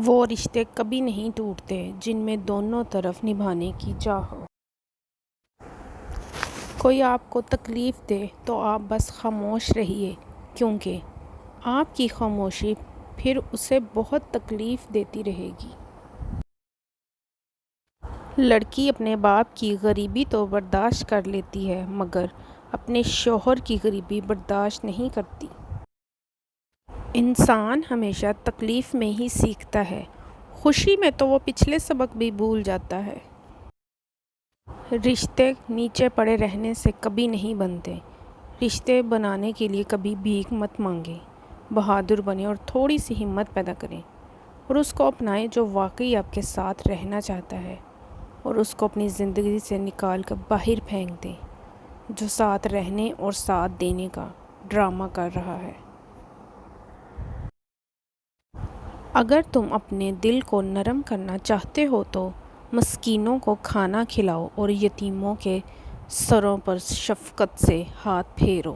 وہ رشتے کبھی نہیں ٹوٹتے جن میں دونوں طرف نبھانے کی چاہ ہو۔ کوئی آپ کو تکلیف دے تو آپ بس خاموش رہیے، کیونکہ آپ کی خاموشی پھر اسے بہت تکلیف دیتی رہے گی۔ لڑکی اپنے باپ کی غریبی تو برداشت کر لیتی ہے، مگر اپنے شوہر کی غریبی برداشت نہیں کرتی۔ انسان ہمیشہ تکلیف میں ہی سیکھتا ہے، خوشی میں تو وہ پچھلے سبق بھی بھول جاتا ہے۔ رشتے نیچے پڑے رہنے سے کبھی نہیں بنتے۔ رشتے بنانے کے لیے کبھی بھیک مت مانگیں، بہادر بنیں اور تھوڑی سی ہمت پیدا کریں، اور اس کو اپنائیں جو واقعی آپ کے ساتھ رہنا چاہتا ہے، اور اس کو اپنی زندگی سے نکال کر باہر پھینک دیں جو ساتھ رہنے اور ساتھ دینے کا ڈرامہ کر رہا ہے۔ اگر تم اپنے دل کو نرم کرنا چاہتے ہو تو مسکینوں کو کھانا کھلاؤ اور یتیموں کے سروں پر شفقت سے ہاتھ پھیرو۔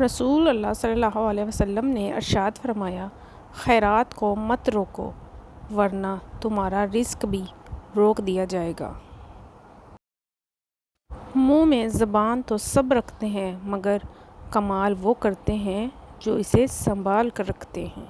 رسول اللہ صلی اللہ علیہ وسلم نے ارشاد فرمایا، خیرات کو مت روکو ورنہ تمہارا رزق بھی روک دیا جائے گا۔ منہ میں زبان تو سب رکھتے ہیں، مگر کمال وہ کرتے ہیں جو اسے سنبھال کر رکھتے ہیں۔